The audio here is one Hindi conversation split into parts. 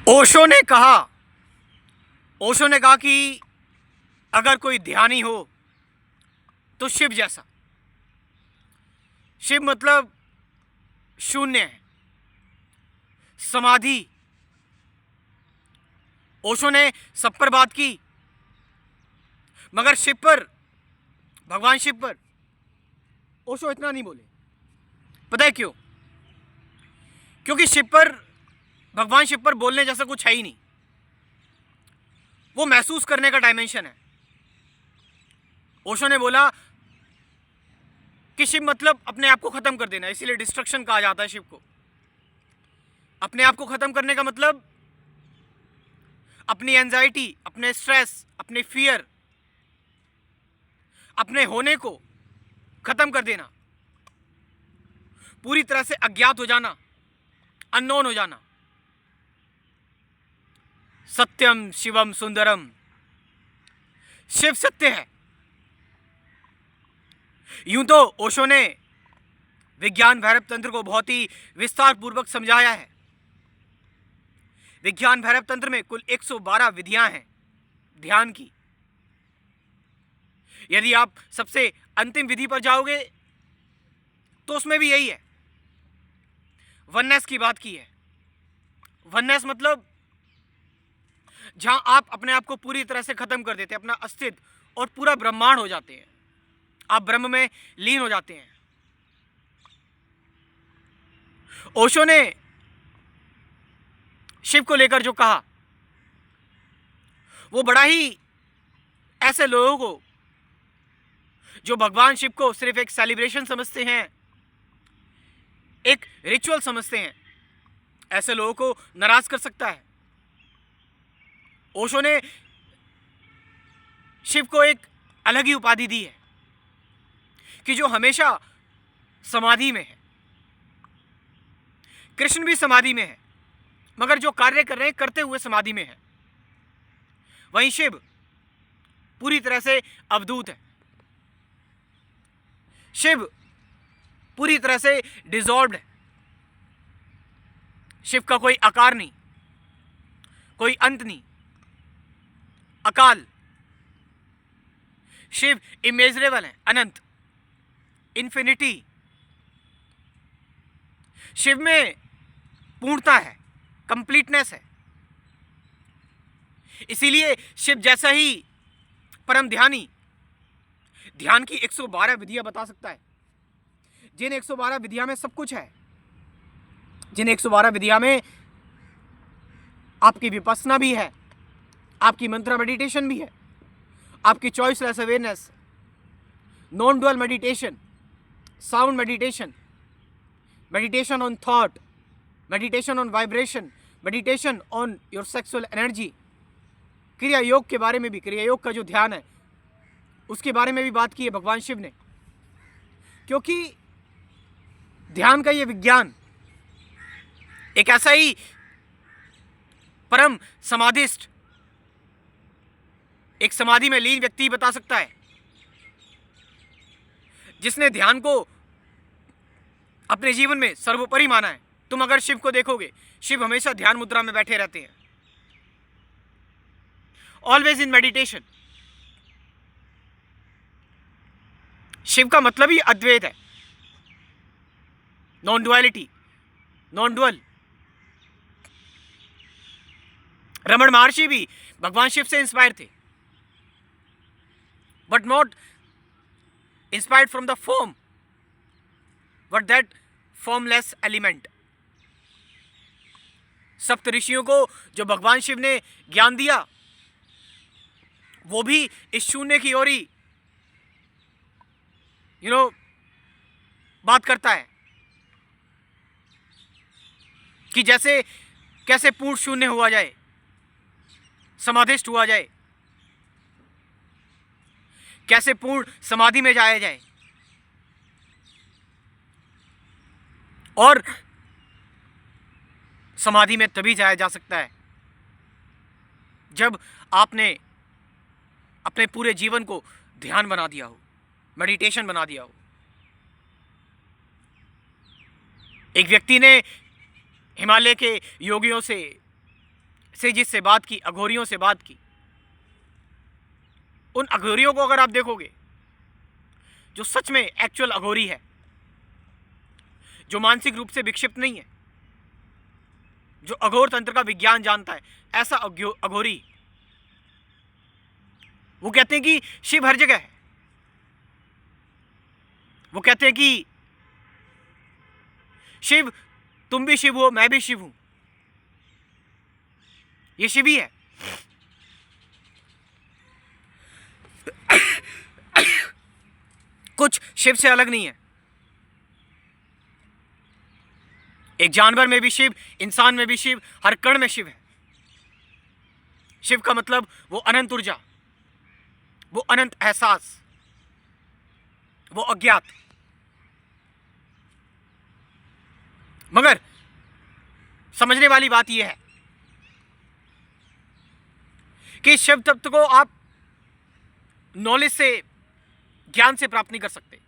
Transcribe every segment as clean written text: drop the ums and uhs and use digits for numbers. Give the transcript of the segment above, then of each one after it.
ओशो ने कहा ओशो ने कहा कि अगर कोई ध्यानी हो तो शिव जैसा। शिव मतलब शून्य है, समाधि। ओशो ने सब पर बात की, मगर शिव पर, भगवान शिव पर ओशो इतना नहीं बोले। पता है क्यों? क्योंकि शिव पर, भगवान शिव पर बोलने जैसा कुछ है ही नहीं। वो महसूस करने का डायमेंशन है। ओशो ने बोला कि शिव मतलब अपने आप को खत्म कर देना, इसीलिए डिस्ट्रक्शन कहा जाता है शिव को। अपने आप को खत्म करने का मतलब अपनी एंजाइटी, अपने स्ट्रेस, अपने फियर, अपने होने को खत्म कर देना, पूरी तरह से अज्ञात हो जाना, अननोन हो जाना। सत्यम शिवम सुंदरम, शिव सत्य है। यूं तो ओशो ने विज्ञान भैरव तंत्र को बहुत ही विस्तार पूर्वक समझाया है। विज्ञान भैरव तंत्र में कुल 112 विधियां हैं ध्यान की। यदि आप सबसे अंतिम विधि पर जाओगे तो उसमें भी यही है, वननेस की बात की है। वननेस मतलब जहां आप अपने आप को पूरी तरह से खत्म कर देते हैं, अपना अस्तित्व और पूरा ब्रह्मांड हो जाते हैं, आप ब्रह्म में लीन हो जाते हैं। ओशो ने शिव को लेकर जो कहा, वो बड़ा ही ऐसे लोगों को जो भगवान शिव को सिर्फ एक सेलिब्रेशन समझते हैं, एक रिचुअल समझते हैं, ऐसे लोगों को नाराज कर सकता है। ओशो ने शिव को एक अलग ही उपाधि दी है कि जो हमेशा समाधि में है। कृष्ण भी समाधि में है, मगर जो कार्य कर रहे हैं करते हुए समाधि में है। वहीं शिव पूरी तरह से अवधूत है। शिव पूरी तरह से डिसॉल्व्ड है। शिव का कोई आकार नहीं, कोई अंत नहीं, अकाल। शिव इमेजरेबल है, अनंत, इन्फिनिटी। शिव में पूर्णता है, कंप्लीटनेस है। इसीलिए शिव जैसा ही परम ध्यानी ध्यान की 112 विधियां बता सकता है, जिन 112 विधियां में सब कुछ है, जिन 112 विधियां में आपकी विपස්සना भी है, आपकी मंत्र मेडिटेशन भी है, आपकी choiceless awareness, non dual meditation, sound meditation, meditation on thought, meditation on vibration, meditation on your sexual energy. क्रिया योग के बारे में भी, क्रिया योग का जो ध्यान है उसके बारे में भी बात की है भगवान शिव ने। क्योंकि ध्यान का ये विज्ञान एक ऐसा ही परम समाधिस्थ, एक समाधि में लीन व्यक्ति बता सकता है, जिसने ध्यान को अपने जीवन में सर्वोपरि माना है। तुम अगर शिव को देखोगे, शिव हमेशा ध्यान मुद्रा में बैठे रहते हैं, ऑलवेज इन मेडिटेशन। शिव का मतलब ही अद्वैत है, नॉन डुअलिटी, नॉन डुअल। रमण महर्षि भी भगवान शिव से इंस्पायर थे, but not inspired from the form, but that formless element. सप्त ऋषियों को जो भगवान शिव ने ज्ञान दिया, वो भी इस शून्य की ओर ही बात करता है कि जैसे कैसे पूर्ण शून्य हुआ जाए, समाधिस्थ हुआ जाए, कैसे पूर्ण समाधि में जाया जाए। और समाधि में तभी जाया जा सकता है जब आपने अपने पूरे जीवन को ध्यान बना दिया हो, मेडिटेशन बना दिया हो। एक व्यक्ति ने हिमालय के योगियों से से जिससे बात की, अघोरियों से बात की, उन अघोरियों को अगर आप देखोगे, जो सच में एक्चुअल अघोरी है, जो मानसिक रूप से विक्षिप्त नहीं है, जो अघोर तंत्र का विज्ञान जानता है, ऐसा अघोरी, वो कहते हैं कि शिव हर जगह है। वो कहते हैं कि शिव, तुम भी शिव हो, मैं भी शिव हूं, ये शिव ही है। कुछ शिव से अलग नहीं है। एक जानवर में भी शिव, इंसान में भी शिव, हर कण में शिव है। शिव का मतलब वो अनंत ऊर्जा, वो अनंत एहसास, वो अज्ञात। मगर समझने वाली बात यह है कि शिव तत्व को आप नॉलेज से, ज्ञान से प्राप्त नहीं कर सकते।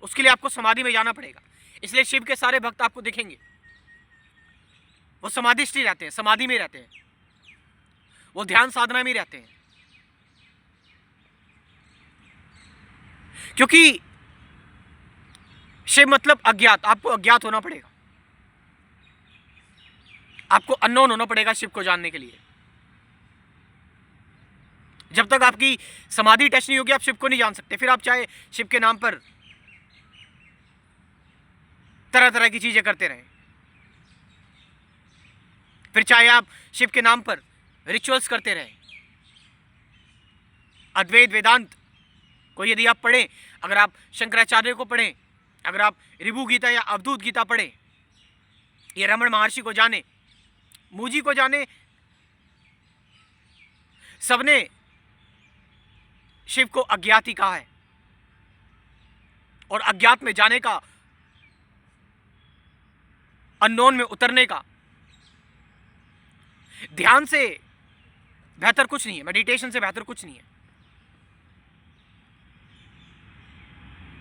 उसके लिए आपको समाधि में जाना पड़ेगा। इसलिए शिव के सारे भक्त आपको दिखेंगे, वो समाधिष्ठ ही रहते हैं, समाधि में रहते हैं, वो ध्यान साधना में रहते हैं। क्योंकि शिव मतलब अज्ञात, आपको अज्ञात होना पड़ेगा, आपको अननोन होना पड़ेगा शिव को जानने के लिए। जब तक आपकी समाधि टच नहीं होगी, आप शिव को नहीं जान सकते। फिर आप चाहे शिव के नाम पर तरह तरह की चीजें करते रहें, फिर चाहे आप शिव के नाम पर रिचुअल्स करते रहें, अद्वैत वेदांत को यदि आप पढ़ें, अगर आप शंकराचार्य को पढ़ें, अगर आप ऋभु गीता या अवधूत गीता पढ़ें, ये रमण महर्षि को जाने, मूजी को जाने, सबने शिव को अज्ञात ही कहा है। और अज्ञात में जाने का, अननोन में उतरने का, ध्यान से बेहतर कुछ नहीं है, मेडिटेशन से बेहतर कुछ नहीं है।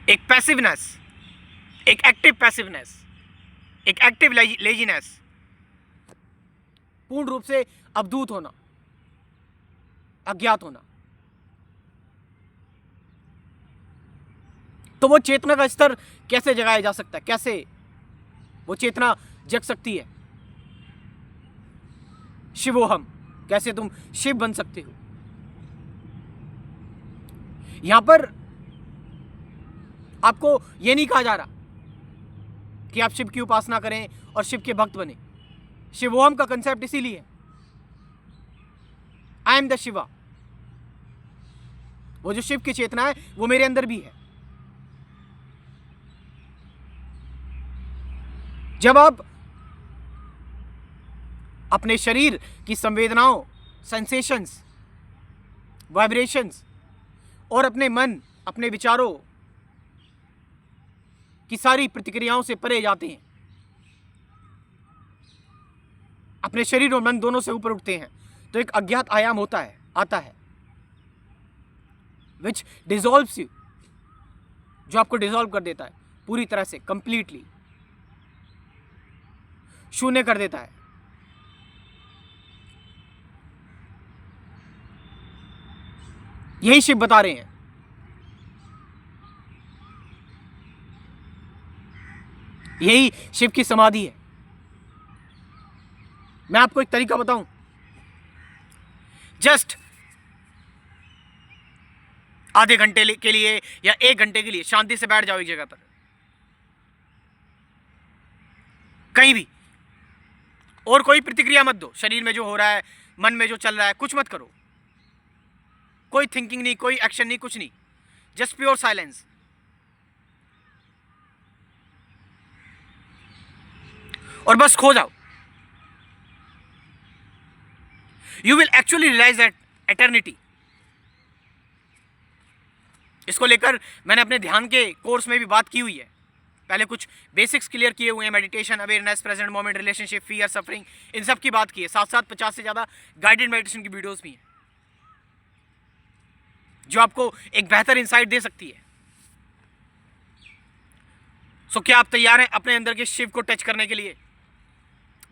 एक पैसिवनेस, एक एक्टिव पैसिवनेस, एक एक्टिव लेजीनेस, पूर्ण रूप से अवधूत होना, अज्ञात होना। तो वो चेतना का स्तर कैसे जगाया जा सकता है, कैसे वो चेतना जग सकती है? शिवोहम, कैसे तुम शिव बन सकते हो? यहां पर आपको यह नहीं कहा जा रहा कि आप शिव की उपासना करें और शिव के भक्त बने। शिवोहम का कंसेप्ट इसीलिए, आई एम द शिवा, वो जो शिव की चेतना है वो मेरे अंदर भी है। जब आप अपने शरीर की संवेदनाओं, सेंसेशंस, वाइब्रेशंस और अपने मन, अपने विचारों की सारी प्रतिक्रियाओं से परे जाते हैं, अपने शरीर और मन दोनों से ऊपर उठते हैं, तो एक अज्ञात आयाम होता है, आता है, विच डिसॉल्व्स यू, जो आपको डिसॉल्व कर देता है पूरी तरह से, कंप्लीटली शून्य कर देता है। यही शिव बता रहे हैं। यही शिव की समाधि है। मैं आपको एक तरीका बताऊं, जस्ट आधे घंटे के लिए या 1 घंटे के लिए शांति से बैठ जाओ एक जगह पर, कहीं भी, और कोई प्रतिक्रिया मत दो। शरीर में जो हो रहा है, मन में जो चल रहा है, कुछ मत करो, कोई थिंकिंग नहीं, कोई एक्शन नहीं, कुछ नहीं, जस्ट प्योर साइलेंस। और बस खो जाओ। You will actually realise that eternity. इसको लेकर मैंने अपने ध्यान के कोर्स में भी बात की हुई है। पहले कुछ बेसिक्स क्लियर किए हुए हैं, meditation, awareness, present moment, relationship, fear, suffering, इन सब की बात की है। साथ साथ 50 से ज़्यादा गाइडेड मेडिटेशन की वीडियोस भी हैं, जो आपको एक बेहतर इंसाइट दे सकती है। सो क्या आप तैयार हैं अपने अंदर के शिव को टच करने के लिए,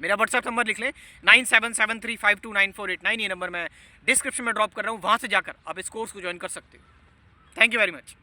मेरा व्हाट्सएप नंबर लिख लें 9773529489, ये नंबर मैं डिस्क्रिप्शन में ड्रॉप कर रहा हूँ, वहाँ से जाकर आप इस कोर्स को ज्वाइन कर सकते हो। Thank you very much.